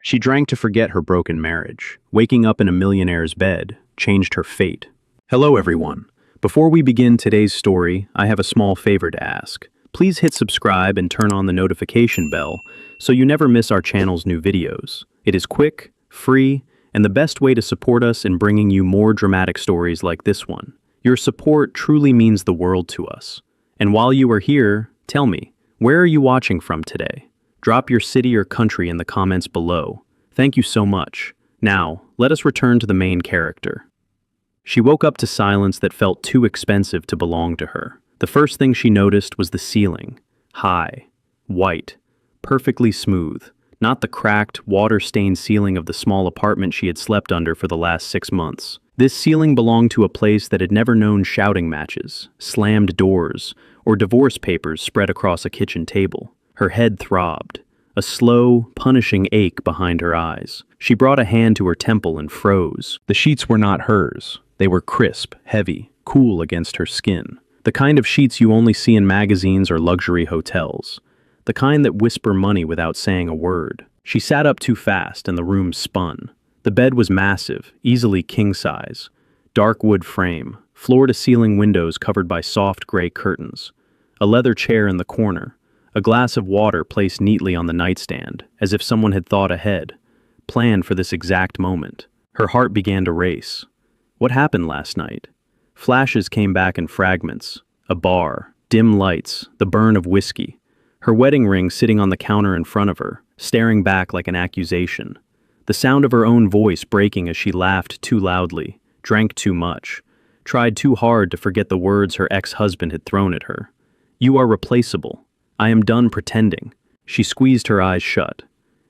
She drank to forget her broken marriage. Waking up in a millionaire's bed changed her fate. Hello, everyone. Before we begin today's story, I have a small favor to ask. Please hit subscribe and turn on the notification bell so you never miss our channel's new videos. It is quick, free, and the best way to support us in bringing you more dramatic stories like this one. Your support truly means the world to us. And while you are here, tell me, where are you watching from today? Drop your city or country in the comments below. Thank you so much. Now, let us return to the main character. She woke up to silence that felt too expensive to belong to her. The first thing she noticed was the ceiling. High, white, perfectly smooth. Not the cracked, water-stained ceiling of the small apartment she had slept under for the last 6 months. This ceiling belonged to a place that had never known shouting matches, slammed doors, or divorce papers spread across a kitchen table. Her head throbbed, a slow, punishing ache behind her eyes. She brought a hand to her temple and froze. The sheets were not hers. They were crisp, heavy, cool against her skin. The kind of sheets you only see in magazines or luxury hotels. The kind that whisper money without saying a word. She sat up too fast and the room spun. The bed was massive, easily king-size. Dark wood frame, floor-to-ceiling windows covered by soft gray curtains. A leather chair in the corner. A glass of water placed neatly on the nightstand, as if someone had thought ahead, planned for this exact moment. Her heart began to race. What happened last night? Flashes came back in fragments. A bar, dim lights, the burn of whiskey. Her wedding ring sitting on the counter in front of her, staring back like an accusation. The sound of her own voice breaking as she laughed too loudly, drank too much, tried too hard to forget the words her ex-husband had thrown at her. You are replaceable. I am done pretending. She squeezed her eyes shut.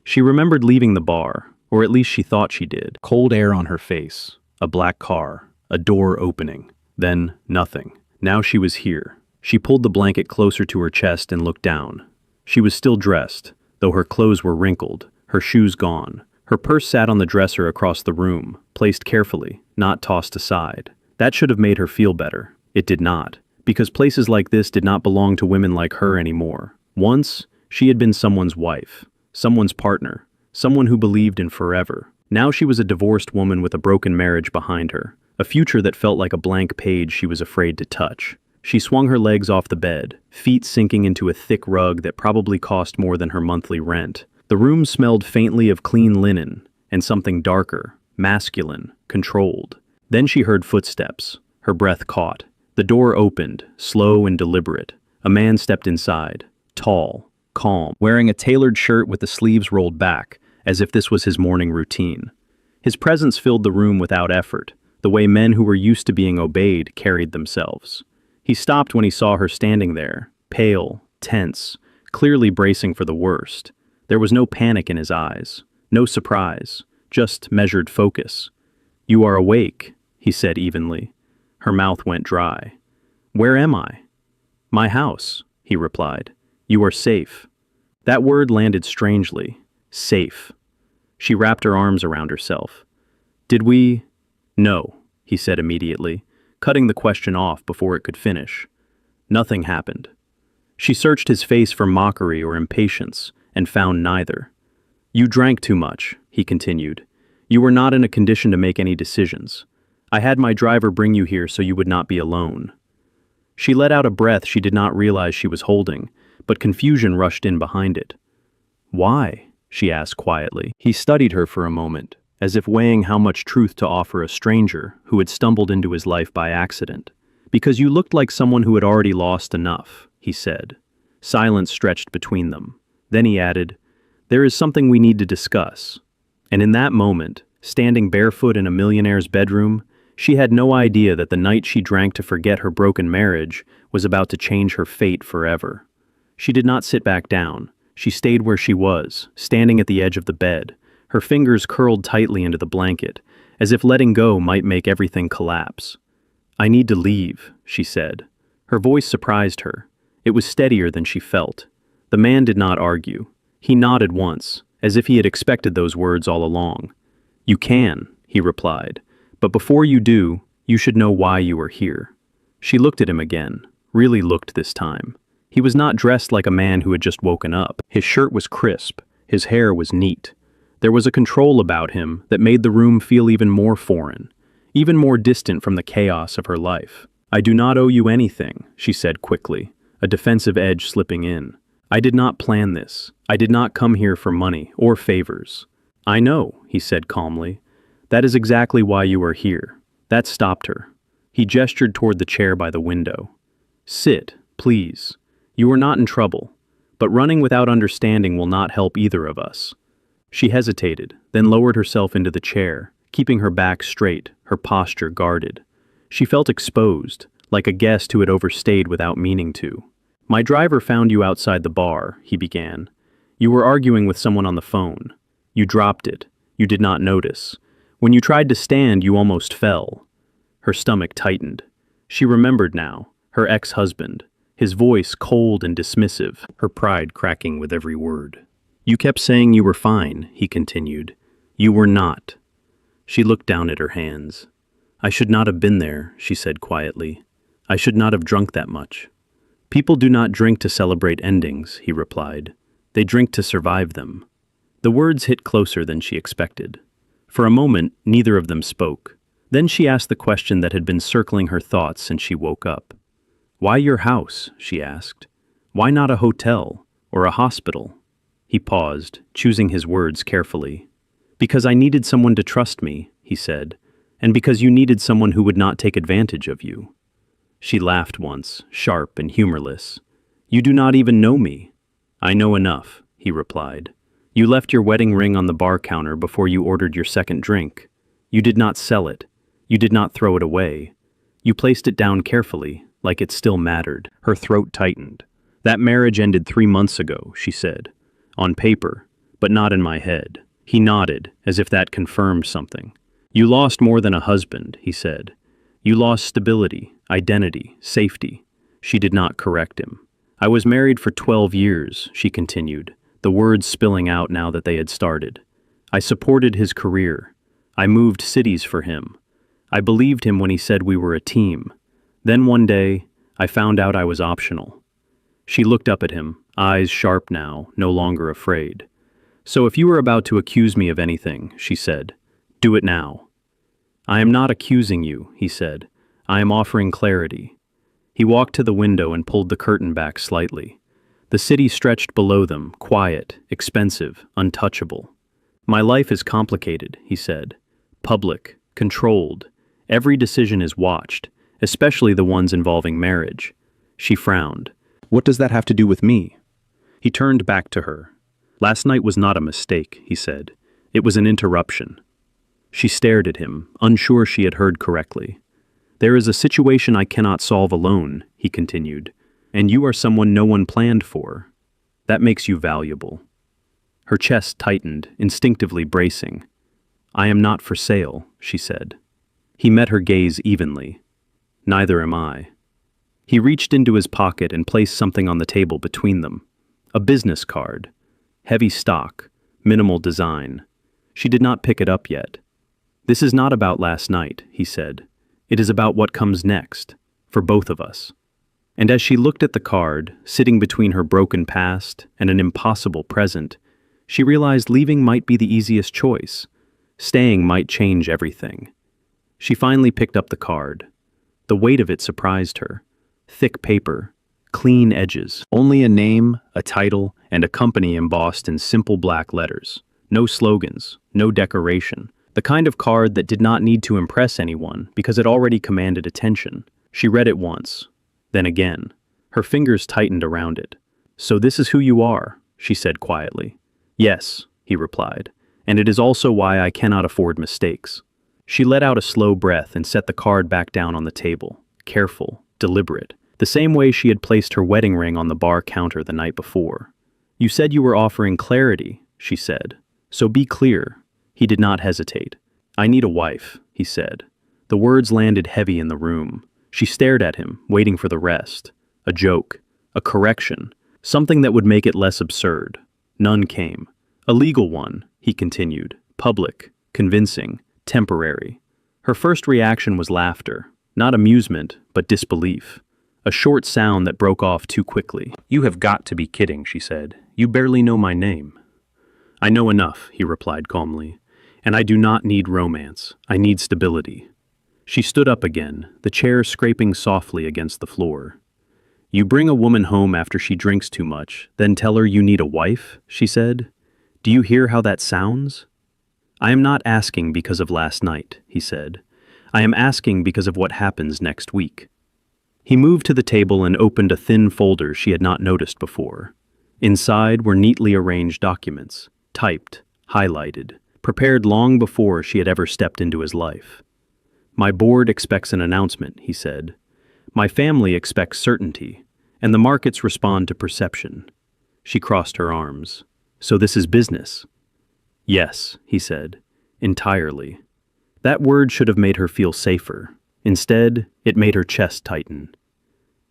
She remembered leaving the bar, or at least she thought she did. Cold air on her face, a black car, a door opening, then nothing. Now she was here. She pulled the blanket closer to her chest and looked down. She was still dressed, though her clothes were wrinkled, her shoes gone. Her purse sat on the dresser across the room, placed carefully, not tossed aside. That should have made her feel better. It did not. Because places like this did not belong to women like her anymore. Once, she had been someone's wife, someone's partner, someone who believed in forever. Now she was a divorced woman with a broken marriage behind her, a future that felt like a blank page she was afraid to touch. She swung her legs off the bed, feet sinking into a thick rug that probably cost more than her monthly rent. The room smelled faintly of clean linen and something darker, masculine, controlled. Then she heard footsteps. Her breath caught. The door opened, slow and deliberate. A man stepped inside, tall, calm, wearing a tailored shirt with the sleeves rolled back, as if this was his morning routine. His presence filled the room without effort, the way men who were used to being obeyed carried themselves. He stopped when he saw her standing there, pale, tense, clearly bracing for the worst. There was no panic in his eyes, no surprise, just measured focus. "You are awake," he said evenly. Her mouth went dry. "Where am I?" "My house," he replied. "You are safe." That word landed strangely. Safe. She wrapped her arms around herself. "Did we?" "No," he said immediately, cutting the question off before it could finish. Nothing happened. She searched his face for mockery or impatience, and found neither. "You drank too much," he continued. "You were not in a condition to make any decisions. I had my driver bring you here so you would not be alone." She let out a breath she did not realize she was holding, but confusion rushed in behind it. "Why?" she asked quietly. He studied her for a moment, as if weighing how much truth to offer a stranger who had stumbled into his life by accident. "Because you looked like someone who had already lost enough," he said. Silence stretched between them. Then he added, "There is something we need to discuss." And in that moment, standing barefoot in a millionaire's bedroom, she had no idea that the night she drank to forget her broken marriage was about to change her fate forever. She did not sit back down. She stayed where she was, standing at the edge of the bed, her fingers curled tightly into the blanket, as if letting go might make everything collapse. "I need to leave," she said. Her voice surprised her. It was steadier than she felt. The man did not argue. He nodded once, as if he had expected those words all along. "You can," he replied. "But before you do, you should know why you are here." She looked at him again, really looked this time. He was not dressed like a man who had just woken up. His shirt was crisp, his hair was neat. There was a control about him that made the room feel even more foreign, even more distant from the chaos of her life. "I do not owe you anything," she said quickly, a defensive edge slipping in. "I did not plan this. I did not come here for money or favors." "I know," he said calmly. "That is exactly why you are here." That stopped her. He gestured toward the chair by the window. "Sit, please. You are not in trouble, but running without understanding will not help either of us." She hesitated, then lowered herself into the chair, keeping her back straight, her posture guarded. She felt exposed, like a guest who had overstayed without meaning to. "My driver found you outside the bar," he began. "You were arguing with someone on the phone. You dropped it. You did not notice. When you tried to stand, you almost fell." Her stomach tightened. She remembered now, her ex-husband, his voice cold and dismissive, her pride cracking with every word. "You kept saying you were fine," he continued. "You were not." She looked down at her hands. "I should not have been there," she said quietly. "I should not have drunk that much." "People do not drink to celebrate endings," he replied. "They drink to survive them." The words hit closer than she expected. For a moment, neither of them spoke. Then she asked the question that had been circling her thoughts since she woke up. "Why your house?" she asked. "Why not a hotel or a hospital?" He paused, choosing his words carefully. "Because I needed someone to trust me," he said, "and because you needed someone who would not take advantage of you." She laughed once, sharp and humorless. "You do not even know me." "I know enough," he replied. "You left your wedding ring on the bar counter before you ordered your second drink. You did not sell it. You did not throw it away. You placed it down carefully, like it still mattered." Her throat tightened. "That marriage ended 3 months ago," she said. "On paper, but not in my head." He nodded, as if that confirmed something. "You lost more than a husband," he said. "You lost stability, identity, safety." She did not correct him. "I was married for 12 years, she continued, the words spilling out now that they had started. "I supported his career. I moved cities for him. I believed him when he said we were a team. Then one day, I found out I was optional." She looked up at him, eyes sharp now, no longer afraid. "So if you were about to accuse me of anything," she said, "do it now." "I am not accusing you," he said. "I am offering clarity." He walked to the window and pulled the curtain back slightly. The city stretched below them, quiet, expensive, untouchable. "My life is complicated," he said. "Public, controlled. Every decision is watched, especially the ones involving marriage." She frowned. "What does that have to do with me?" He turned back to her. "Last night was not a mistake," he said. "It was an interruption." She stared at him, unsure she had heard correctly. "There is a situation I cannot solve alone," he continued, "and you are someone no one planned for. That makes you valuable." Her chest tightened, instinctively bracing. "I am not for sale," she said. He met her gaze evenly. "Neither am I." He reached into his pocket and placed something on the table between them. A business card. Heavy stock, minimal design. She did not pick it up yet. "This is not about last night," he said. "It is about what comes next, for both of us." And as she looked at the card, sitting between her broken past and an impossible present, she realized leaving might be the easiest choice. Staying might change everything. She finally picked up the card. The weight of it surprised her. Thick paper, clean edges, only a name, a title, and a company embossed in simple black letters. No slogans, no decoration. The kind of card that did not need to impress anyone because it already commanded attention. She read it once, then again. Her fingers tightened around it. "So this is who you are," she said quietly. "Yes," he replied, "and it is also why I cannot afford mistakes." She let out a slow breath and set the card back down on the table, careful, deliberate, the same way she had placed her wedding ring on the bar counter the night before. "You said you were offering clarity," she said. "So be clear." He did not hesitate. "I need a wife," he said. The words landed heavy in the room. She stared at him, waiting for the rest. A joke, a correction, something that would make it less absurd. None came. "A legal one," he continued, "public, convincing, temporary." Her first reaction was laughter, not amusement, but disbelief. A short sound that broke off too quickly. "You have got to be kidding," she said. "You barely know my name." I know enough, he replied calmly. And I do not need romance. I need stability. She stood up again, the chair scraping softly against the floor. You bring a woman home after she drinks too much, then tell her you need a wife, she said. Do you hear how that sounds? I am not asking because of last night, he said. I am asking because of what happens next week. He moved to the table and opened a thin folder she had not noticed before. Inside were neatly arranged documents, typed, highlighted, prepared long before she had ever stepped into his life. My board expects an announcement, he said. My family expects certainty, and the markets respond to perception. She crossed her arms. So this is business? Yes, he said, entirely. That word should have made her feel safer. Instead, it made her chest tighten.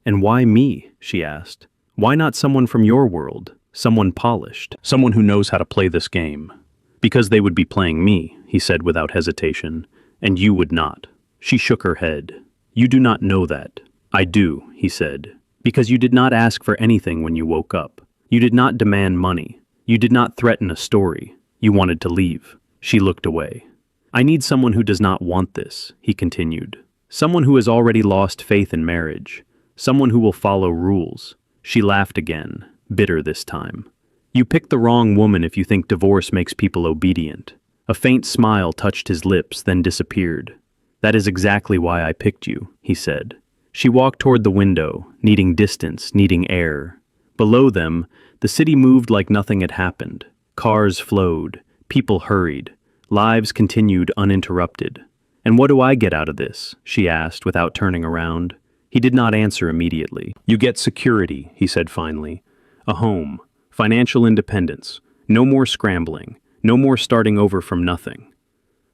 And why me? She asked. Why not someone from your world? Someone polished. Someone who knows how to play this game. Because they would be playing me, he said without hesitation, and you would not. She shook her head. You do not know that. I do, he said. Because you did not ask for anything when you woke up. You did not demand money. You did not threaten a story. You wanted to leave. She looked away. I need someone who does not want this, he continued. Someone who has already lost faith in marriage. Someone who will follow rules. She laughed again, bitter this time. You picked the wrong woman if you think divorce makes people obedient. A faint smile touched his lips, then disappeared. That is exactly why I picked you, he said. She walked toward the window, needing distance, needing air. Below them, the city moved like nothing had happened. Cars flowed, people hurried, lives continued uninterrupted. And what do I get out of this? She asked without turning around. He did not answer immediately. You get security, he said finally. A home, financial independence, no more scrambling, no more starting over from nothing.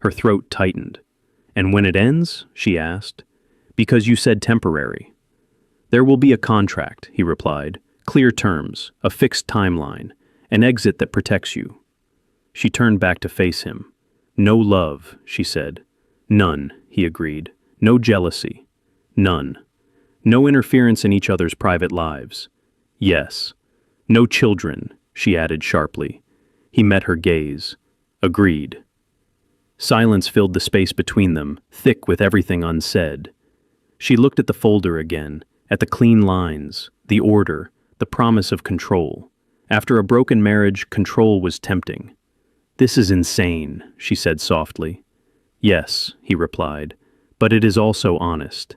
Her throat tightened. And when it ends? She asked. Because you said temporary. There will be a contract, he replied. Clear terms, a fixed timeline, an exit that protects you. She turned back to face him. No love, she said. None, he agreed. No jealousy. None. No interference in each other's private lives. Yes. No children, she added sharply. He met her gaze. Agreed. Silence filled the space between them, thick with everything unsaid. She looked at the folder again, at the clean lines, the order, the promise of control. After a broken marriage, control was tempting. This is insane, she said softly. Yes, he replied, but it is also honest.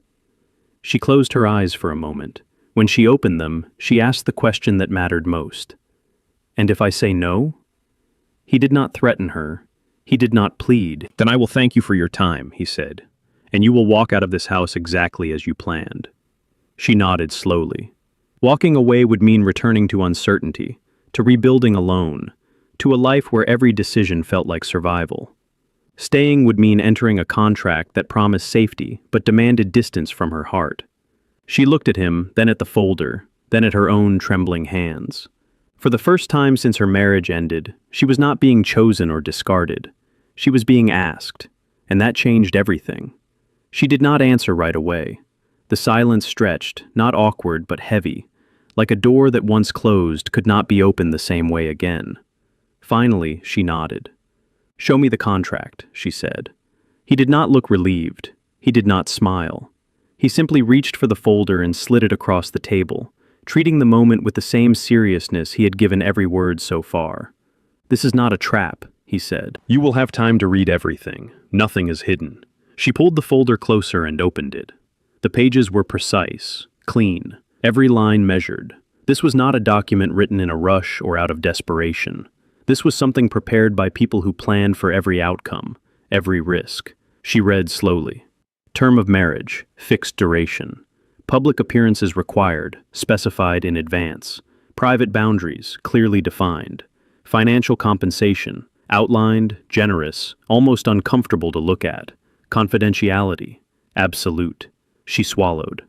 She closed her eyes for a moment. When she opened them, she asked the question that mattered most. And if I say no? He did not threaten her. He did not plead. Then I will thank you for your time, he said, and you will walk out of this house exactly as you planned. She nodded slowly. Walking away would mean returning to uncertainty, to rebuilding alone, to a life where every decision felt like survival. Staying would mean entering a contract that promised safety but demanded distance from her heart. She looked at him, then at the folder, then at her own trembling hands. For the first time since her marriage ended, she was not being chosen or discarded. She was being asked, and that changed everything. She did not answer right away. The silence stretched, not awkward but heavy, like a door that once closed could not be opened the same way again. Finally, she nodded. Show me the contract, she said. He did not look relieved. He did not smile. He simply reached for the folder and slid it across the table, treating the moment with the same seriousness he had given every word so far. This is not a trap, he said. You will have time to read everything. Nothing is hidden. She pulled the folder closer and opened it. The pages were precise, clean, every line measured. This was not a document written in a rush or out of desperation. This was something prepared by people who planned for every outcome, every risk. She read slowly. Term of marriage, fixed duration. Public appearances required, specified in advance. Private boundaries, clearly defined. Financial compensation, outlined, generous, almost uncomfortable to look at. Confidentiality, absolute. She swallowed.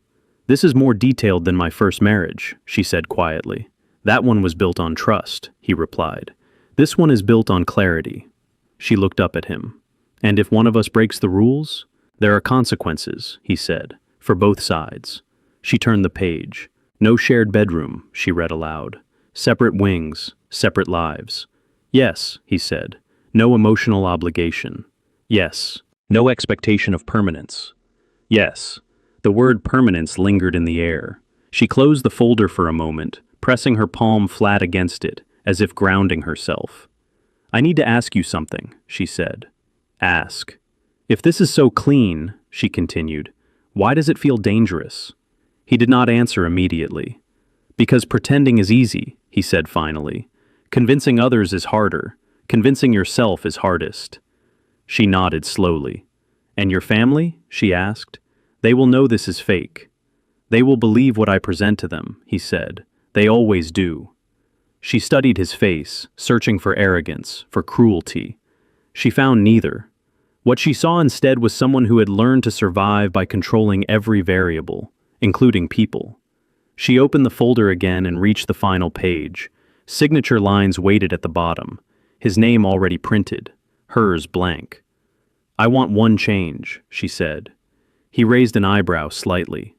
This is more detailed than my first marriage, she said quietly. That one was built on trust, he replied. This one is built on clarity. She looked up at him. And if one of us breaks the rules, there are consequences, he said, for both sides. She turned the page. No shared bedroom, she read aloud. Separate wings, separate lives. Yes, he said. No emotional obligation. Yes. No expectation of permanence. Yes. The word permanence lingered in the air. She closed the folder for a moment, pressing her palm flat against it, as if grounding herself. I need to ask you something, she said. Ask. If this is so clean, she continued, why does it feel dangerous? He did not answer immediately. Because pretending is easy, he said finally. Convincing others is harder. Convincing yourself is hardest. She nodded slowly. And your family? She asked. They will know this is fake. They will believe what I present to them, he said. They always do. She studied his face, searching for arrogance, for cruelty. She found neither. What she saw instead was someone who had learned to survive by controlling every variable, including people. She opened the folder again and reached the final page. Signature lines waited at the bottom, his name already printed, hers blank. I want one change, she said. He raised an eyebrow slightly.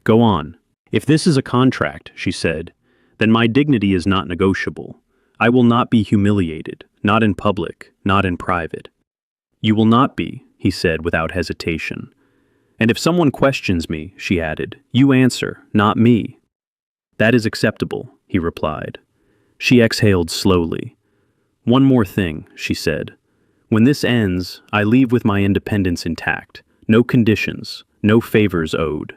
Go on. If this is a contract, she said, then my dignity is not negotiable. I will not be humiliated, not in public, not in private. You will not be, he said without hesitation. And if someone questions me, she added, you answer, not me. That is acceptable, he replied. She exhaled slowly. One more thing, she said. When this ends, I leave with my independence intact. No conditions, no favors owed.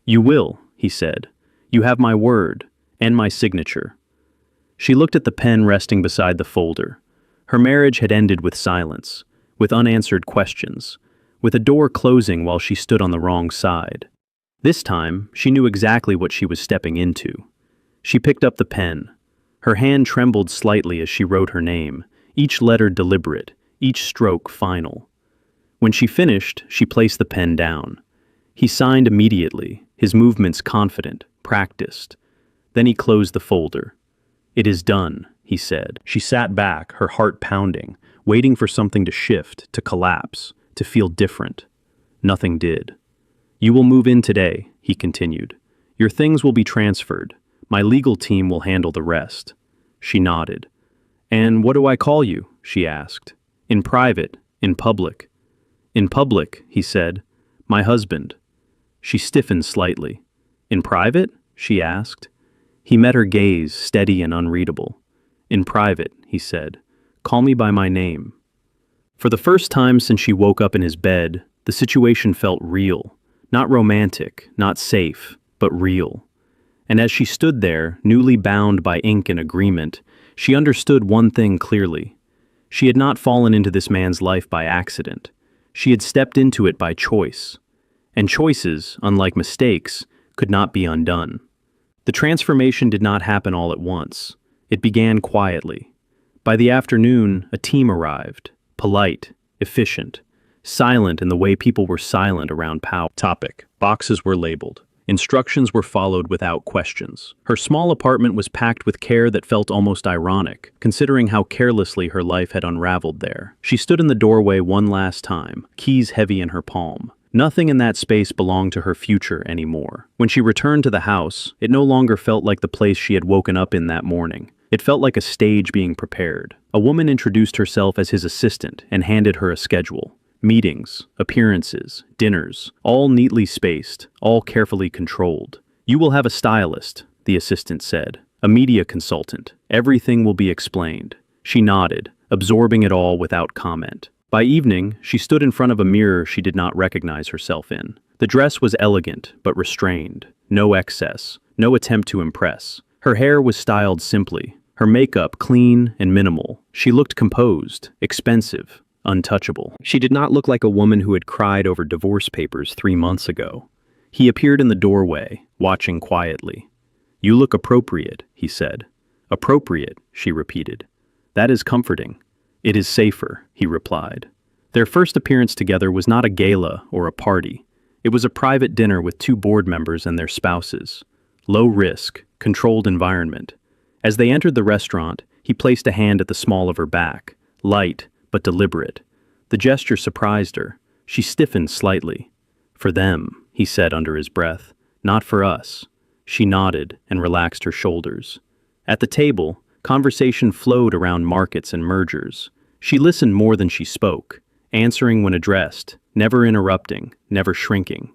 You will, he said. You have my word, and my signature. She looked at the pen resting beside the folder. Her marriage had ended with silence, with unanswered questions, with a door closing while she stood on the wrong side. This time, she knew exactly what she was stepping into. She picked up the pen. Her hand trembled slightly as she wrote her name, each letter deliberate, each stroke final. When she finished, she placed the pen down. He signed immediately, his movements confident, practiced. Then he closed the folder. It is done, he said. She sat back, her heart pounding, waiting for something to shift, to collapse, to feel different. Nothing did. You will move in today, he continued. Your things will be transferred. My legal team will handle the rest. She nodded. And what do I call you? She asked. In private, in public. In public, he said. My husband. She stiffened slightly. In private? She asked. He met her gaze, steady and unreadable. In private, he said. Call me by my name. For the first time since she woke up in his bed, the situation felt real. Not romantic, not safe, but real. And as she stood there, newly bound by ink and agreement, she understood one thing clearly. She had not fallen into this man's life by accident. She had stepped into it by choice. And choices, unlike mistakes, could not be undone. The transformation did not happen all at once. It began quietly. By the afternoon, a team arrived, polite, efficient, silent in the way people were silent around power. Topic. Boxes were labeled. Instructions were followed without questions. Her small apartment was packed with care that felt almost ironic, considering how carelessly her life had unraveled there. She stood in the doorway one last time, keys heavy in her palm. Nothing in that space belonged to her future anymore. When she returned to the house, it no longer felt like the place she had woken up in that morning. It felt like a stage being prepared. A woman introduced herself as his assistant and handed her a schedule. Meetings, appearances, dinners, all neatly spaced, all carefully controlled. You will have a stylist, the assistant said, a media consultant. Everything will be explained. She nodded, absorbing it all without comment. By evening, she stood in front of a mirror she did not recognize herself in. The dress was elegant, but restrained. No excess, no attempt to impress. Her hair was styled simply, her makeup clean and minimal. She looked composed, expensive, untouchable. She did not look like a woman who had cried over divorce papers 3 months ago. He appeared in the doorway, watching quietly. You look appropriate, he said. Appropriate, she repeated. That is comforting. It is safer, he replied. Their first appearance together was not a gala or a party. It was a private dinner with 2 board members and their spouses. Low risk, controlled environment. As they entered the restaurant, he placed a hand at the small of her back, light but deliberate. The gesture surprised her. She stiffened slightly. For them, he said under his breath, not for us. She nodded and relaxed her shoulders. At the table, Conversation flowed around markets and mergers. She listened more than she spoke, answering when addressed, never interrupting, never shrinking.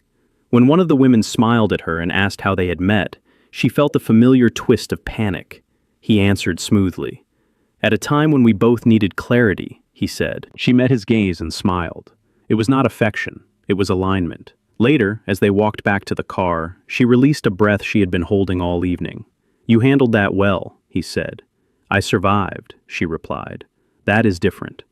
When one of the women smiled at her and asked how they had met, she felt a familiar twist of panic. He answered smoothly. "At a time when we both needed clarity," he said. She met his gaze and smiled. It was not affection, it was alignment. Later, as they walked back to the car, she released a breath she had been holding all evening. "You handled that well," he said. "I survived," she replied. "That is different."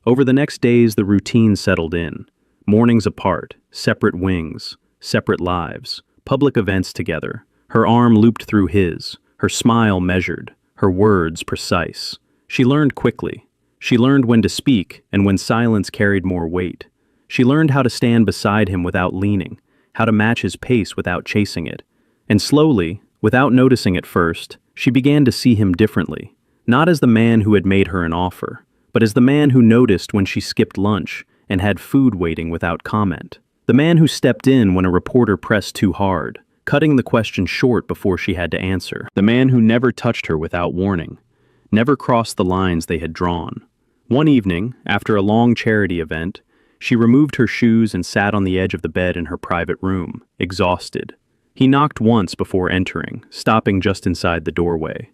Over the next days, the routine settled in. Mornings apart, separate wings, separate lives, public events together. Her arm looped through his, her smile measured, her words precise. She learned quickly. She learned when to speak and when silence carried more weight. She learned how to stand beside him without leaning, how to match his pace without chasing it. And slowly, without noticing at first, she began to see him differently. Not as the man who had made her an offer, but as the man who noticed when she skipped lunch and had food waiting without comment. The man who stepped in when a reporter pressed too hard, cutting the question short before she had to answer. The man who never touched her without warning, never crossed the lines they had drawn. One evening, after a long charity event, she removed her shoes and sat on the edge of the bed in her private room, exhausted. He knocked once before entering, stopping just inside the doorway.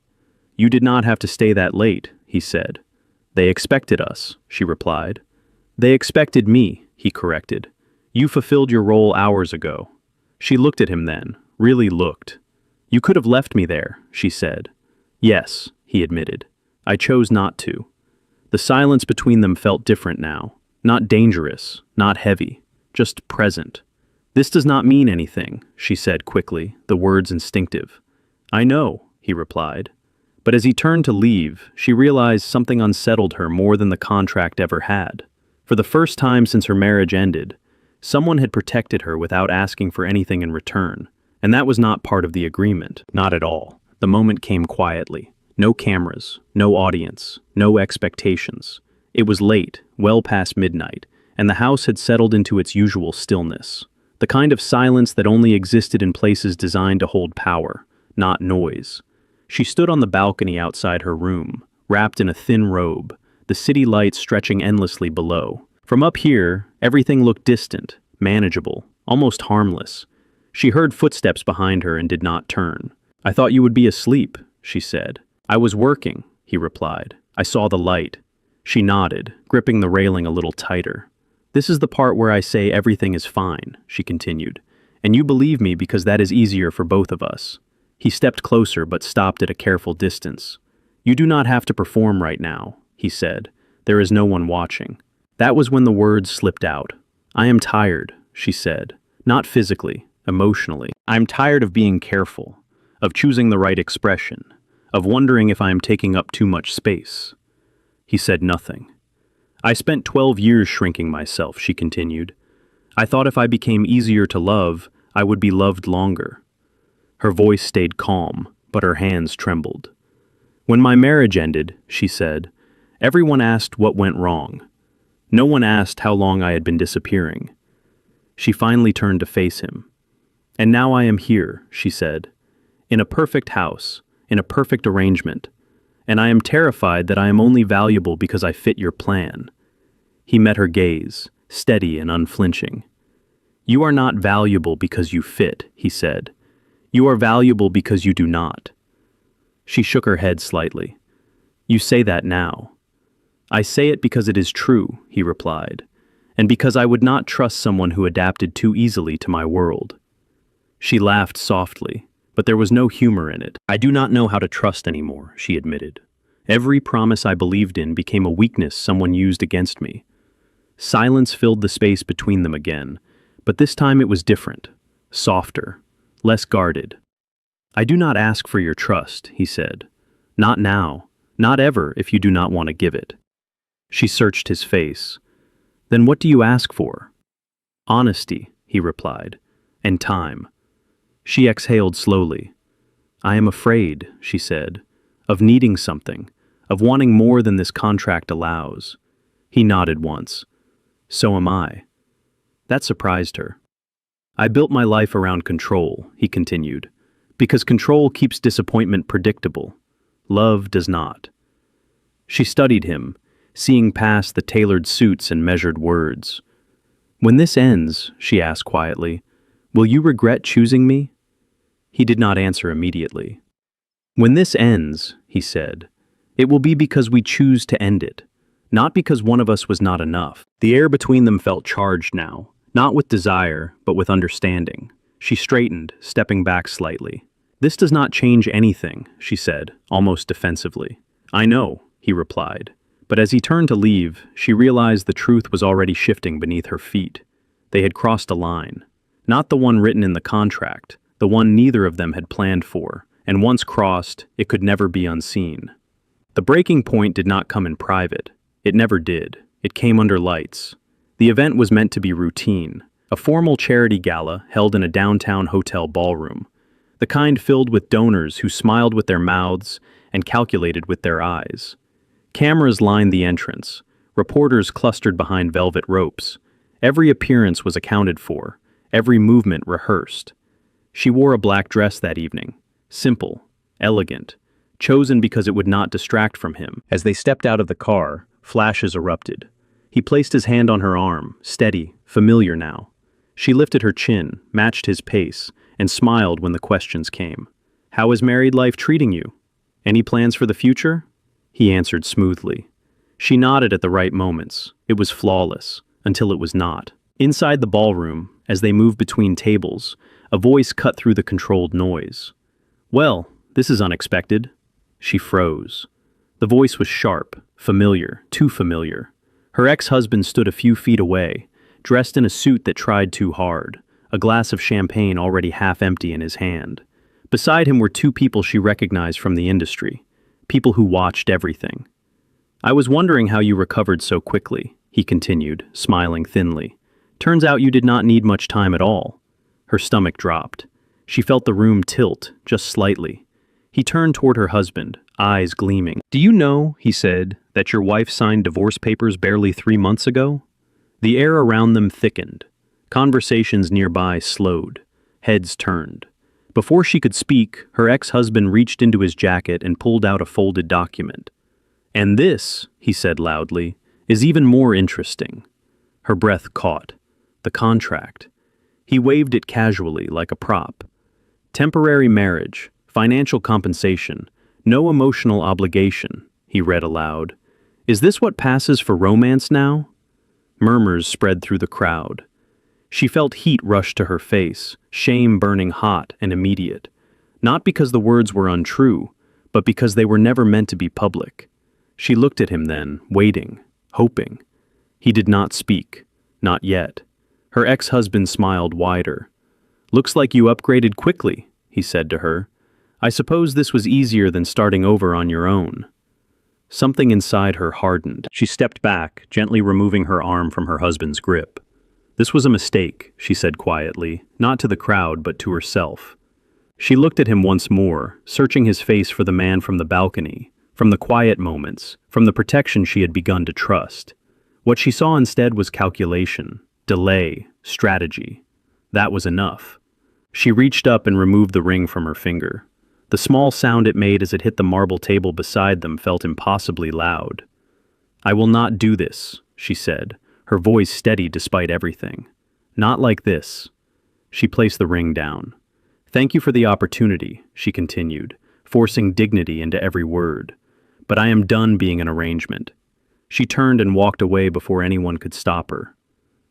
"You did not have to stay that late," he said. "They expected us," she replied. "They expected me," he corrected. "You fulfilled your role hours ago." She looked at him then, really looked. "You could have left me there," she said. "Yes," he admitted. "I chose not to." The silence between them felt different now. Not dangerous, not heavy, just present. "This does not mean anything," she said quickly, the words instinctive. "I know," he replied. But as he turned to leave, she realized something unsettled her more than the contract ever had. For the first time since her marriage ended, someone had protected her without asking for anything in return, and that was not part of the agreement. Not at all. The moment came quietly. No cameras, no audience, no expectations. It was late, well past midnight, and the house had settled into its usual stillness. The kind of silence that only existed in places designed to hold power, not noise. She stood on the balcony outside her room, wrapped in a thin robe, the city lights stretching endlessly below. From up here, everything looked distant, manageable, almost harmless. She heard footsteps behind her and did not turn. "I thought you would be asleep," she said. "I was working," he replied. "I saw the light." She nodded, gripping the railing a little tighter. "This is the part where I say everything is fine," she continued. "And you believe me because that is easier for both of us." He stepped closer but stopped at a careful distance. "You do not have to perform right now," he said. "There is no one watching." That was when the words slipped out. "I am tired," she said. "Not physically, emotionally. I'm tired of being careful, of choosing the right expression, of wondering if I am taking up too much space." He said nothing. "I spent 12 years shrinking myself," she continued. "I thought if I became easier to love, I would be loved longer." Her voice stayed calm, but her hands trembled. "When my marriage ended," she said, "everyone asked what went wrong. No one asked how long I had been disappearing." She finally turned to face him. "And now I am here," she said, "in a perfect house, in a perfect arrangement. And I am terrified that I am only valuable because I fit your plan." He met her gaze, steady and unflinching. "You are not valuable because you fit," he said. "You are valuable because you do not." She shook her head slightly. "You say that now." "I say it because it is true," he replied, "and because I would not trust someone who adapted too easily to my world." She laughed softly, but there was no humor in it. "I do not know how to trust anymore," she admitted. "Every promise I believed in became a weakness someone used against me." Silence filled the space between them again, but this time it was different, softer, less guarded. "I do not ask for your trust," he said. "Not now, not ever if you do not want to give it." She searched his face. "Then what do you ask for?" "Honesty," he replied, "and time." She exhaled slowly. "I am afraid," she said, "of needing something, of wanting more than this contract allows." He nodded once. "So am I." That surprised her. "I built my life around control," he continued, "because control keeps disappointment predictable. Love does not. She studied him, seeing past the tailored suits and measured words. When this ends, she asked quietly, will you regret choosing me? He did not answer immediately. When this ends, he said, it will be because we choose to end it, not because one of us was not enough. The air between them felt charged now, not with desire, but with understanding. She straightened, stepping back slightly. This does not change anything, she said, almost defensively. I know, he replied. But as he turned to leave, she realized the truth was already shifting beneath her feet. They had crossed a line. Not the one written in the contract, the one neither of them had planned for, and once crossed, it could never be unseen. The breaking point did not come in private. It never did. It came under lights. The event was meant to be routine, a formal charity gala held in a downtown hotel ballroom, the kind filled with donors who smiled with their mouths and calculated with their eyes. Cameras lined the entrance, reporters clustered behind velvet ropes. Every appearance was accounted for, every movement rehearsed. She wore a black dress that evening, simple, elegant, chosen because it would not distract from him. As they stepped out of the car, flashes erupted. He placed his hand on her arm, steady, familiar now. She lifted her chin, matched his pace, and smiled when the questions came. How is married life treating you? Any plans for the future? He answered smoothly. She nodded at the right moments. It was flawless, until it was not. Inside the ballroom, as they moved between tables, a voice cut through the controlled noise. Well, this is unexpected. She froze. The voice was sharp, familiar, too familiar. Her ex-husband stood a few feet away, dressed in a suit that tried too hard, a glass of champagne already half empty in his hand. Beside him were two people she recognized from the industry, people who watched everything. I was wondering how you recovered so quickly, he continued, smiling thinly. Turns out you did not need much time at all. Her stomach dropped. She felt the room tilt, just slightly. He turned toward her husband, eyes gleaming. Do you know, he said, that your wife signed divorce papers barely 3 months ago? The air around them thickened. Conversations nearby slowed. Heads turned. Before she could speak, her ex-husband reached into his jacket and pulled out a folded document. And this, he said loudly, is even more interesting. Her breath caught. The contract. He waved it casually, like a prop. Temporary marriage, financial compensation, no emotional obligation, he read aloud. Is this what passes for romance now? Murmurs spread through the crowd. She felt heat rush to her face, shame burning hot and immediate. Not because the words were untrue, but because they were never meant to be public. She looked at him then, waiting, hoping. He did not speak, not yet. Her ex-husband smiled wider. Looks like you upgraded quickly, he said to her. I suppose this was easier than starting over on your own. Something inside her hardened. She stepped back, gently removing her arm from her husband's grip. This was a mistake, she said quietly, not to the crowd but to herself. She looked at him once more, searching his face for the man from the balcony, from the quiet moments, from the protection she had begun to trust. What she saw instead was calculation, delay, strategy. That was enough. She reached up and removed the ring from her finger. The small sound it made as it hit the marble table beside them felt impossibly loud. I will not do this, she said, her voice steady despite everything. Not like this. She placed the ring down. Thank you for the opportunity, she continued, forcing dignity into every word. But I am done being an arrangement. She turned and walked away before anyone could stop her.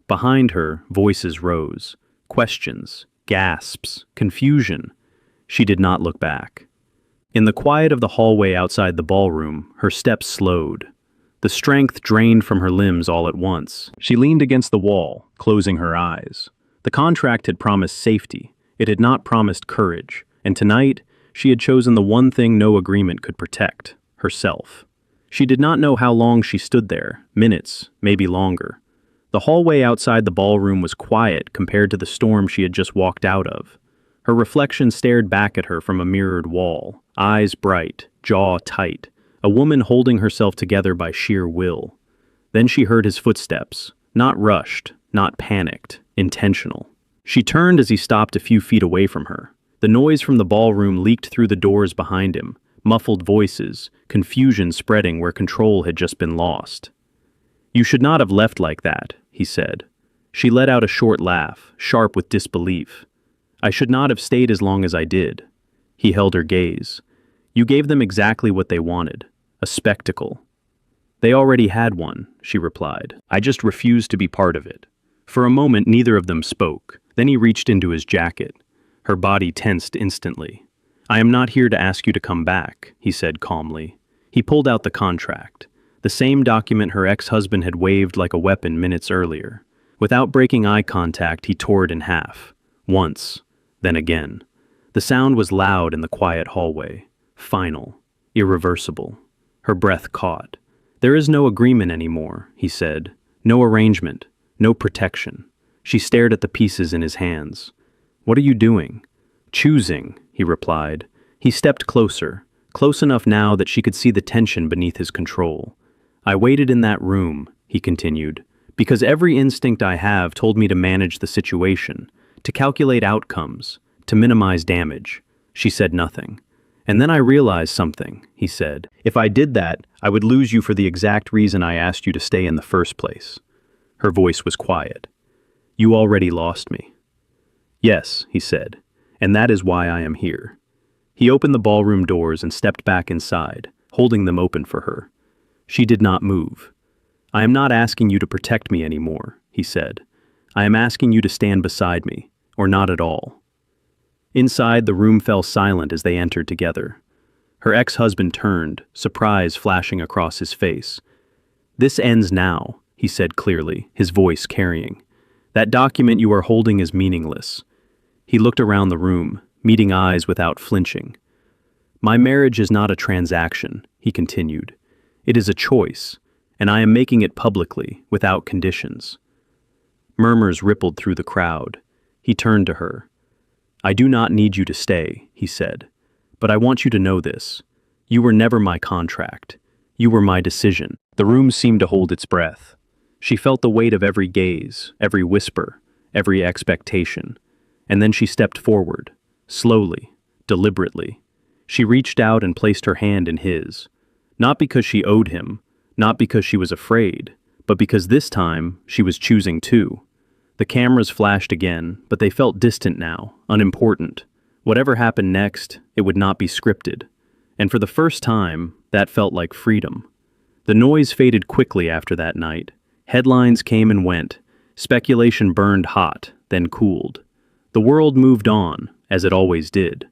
Behind her, voices rose. Questions, gasps, confusion. She did not look back. In the quiet of the hallway outside the ballroom, her steps slowed. The strength drained from her limbs all at once. She leaned against the wall, closing her eyes. The contract had promised safety. It had not promised courage. And tonight, she had chosen the one thing no agreement could protect, herself. She did not know how long she stood there, minutes, maybe longer. The hallway outside the ballroom was quiet compared to the storm she had just walked out of. Her reflection stared back at her from a mirrored wall, eyes bright, jaw tight, a woman holding herself together by sheer will. Then she heard his footsteps, not rushed, not panicked, intentional. She turned as he stopped a few feet away from her. The noise from the ballroom leaked through the doors behind him, muffled voices, confusion spreading where control had just been lost. "You should not have left like that," he said. She let out a short laugh, sharp with disbelief. "I should not have stayed as long as I did." He held her gaze. "You gave them exactly what they wanted, a spectacle." "They already had one," she replied. "I just refused to be part of it." For a moment, neither of them spoke. Then he reached into his jacket. Her body tensed instantly. "I am not here to ask you to come back," he said calmly. He pulled out the contract, the same document her ex-husband had waved like a weapon minutes earlier. Without breaking eye contact, he tore it in half. Once, then again. The sound was loud in the quiet hallway. Final. Irreversible. Her breath caught. "There is no agreement anymore," he said. "No arrangement. No protection." She stared at the pieces in his hands. "What are you doing?" "Choosing," he replied. He stepped closer, close enough now that she could see the tension beneath his control. "I waited in that room," he continued, "because every instinct I have told me to manage the situation, to calculate outcomes, to minimize damage." She said nothing. "And then I realized something," he said. "If I did that, I would lose you for the exact reason I asked you to stay in the first place." Her voice was quiet. "You already lost me." "Yes," he said, "and that is why I am here." He opened the ballroom doors and stepped back inside, holding them open for her. She did not move. "I am not asking you to protect me anymore," he said. "I am asking you to stand beside me, or not at all." Inside, the room fell silent as they entered together. Her ex-husband turned, surprise flashing across his face. "This ends now," he said clearly, his voice carrying. "That document you are holding is meaningless." He looked around the room, meeting eyes without flinching. "My marriage is not a transaction," he continued. "It is a choice, and I am making it publicly, without conditions." Murmurs rippled through the crowd. He turned to her. "I do not need you to stay," he said, "but I want you to know this. You were never my contract. You were my decision." The room seemed to hold its breath. She felt the weight of every gaze, every whisper, every expectation. And then she stepped forward, slowly, deliberately. She reached out and placed her hand in his. Not because she owed him, not because she was afraid, but because this time she was choosing too. The cameras flashed again, but they felt distant now, unimportant. Whatever happened next, it would not be scripted. And for the first time, that felt like freedom. The noise faded quickly after that night. Headlines came and went. Speculation burned hot, then cooled. The world moved on, as it always did.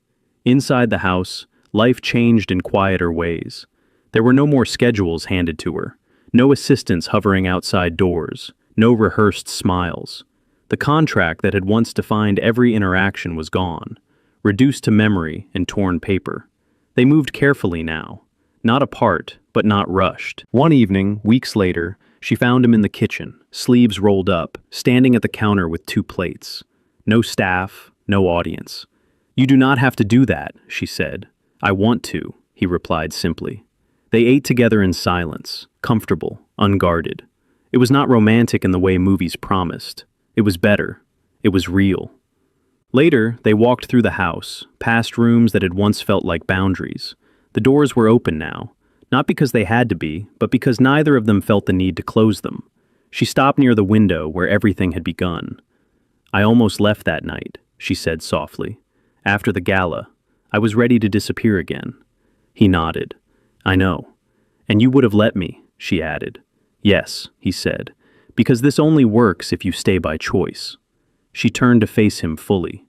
Inside the house, life changed in quieter ways. There were no more schedules handed to her, no assistants hovering outside doors, no rehearsed smiles. The contract that had once defined every interaction was gone, reduced to memory and torn paper. They moved carefully now, not apart, but not rushed. One evening, weeks later, she found him in the kitchen, sleeves rolled up, standing at the counter with 2 plates. No staff, no audience. "You do not have to do that," she said. "I want to," he replied simply. They ate together in silence, comfortable, unguarded. It was not romantic in the way movies promised. It was better. It was real. Later, they walked through the house, past rooms that had once felt like boundaries. The doors were open now, not because they had to be, but because neither of them felt the need to close them. She stopped near the window where everything had begun. "I almost left that night," she said softly. "After the gala, I was ready to disappear again." He nodded. "I know. And you would have let me," she added. "Yes," he said, "because this only works if you stay by choice." She turned to face him fully.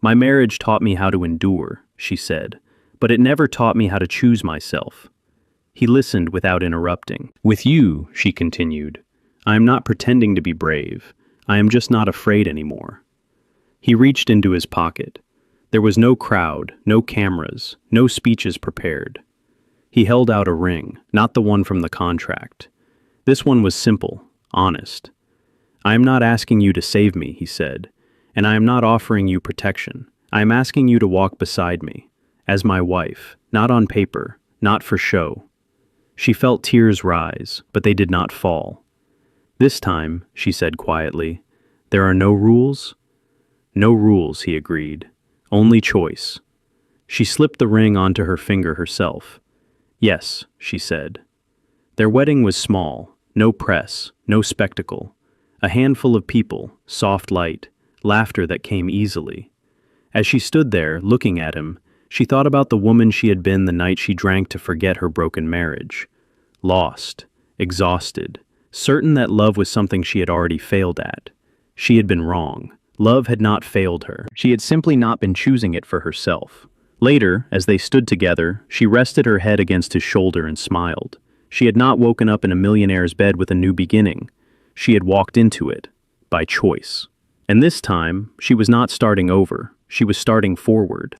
"My marriage taught me how to endure," she said, "but it never taught me how to choose myself." He listened without interrupting. "With you," she continued, "I am not pretending to be brave. I am just not afraid anymore." He reached into his pocket. There was no crowd, no cameras, no speeches prepared. He held out a ring, not the one from the contract. This one was simple, honest. "I am not asking you to save me," he said, "and I am not offering you protection. I am asking you to walk beside me, as my wife, not on paper, not for show." She felt tears rise, but they did not fall. "This time," she said quietly, "there are no rules?" "No rules," he agreed. "Only choice." She slipped the ring onto her finger herself. "Yes," she said. Their wedding was small, no press, no spectacle. A handful of people, soft light, laughter that came easily. As she stood there, looking at him, she thought about the woman she had been the night she drank to forget her broken marriage. Lost, exhausted, certain that love was something she had already failed at. She had been wrong. Love had not failed her. She had simply not been choosing it for herself. Later, as they stood together, she rested her head against his shoulder and smiled. She had not woken up in a millionaire's bed with a new beginning. She had walked into it, by choice. And this time, she was not starting over, she was starting forward.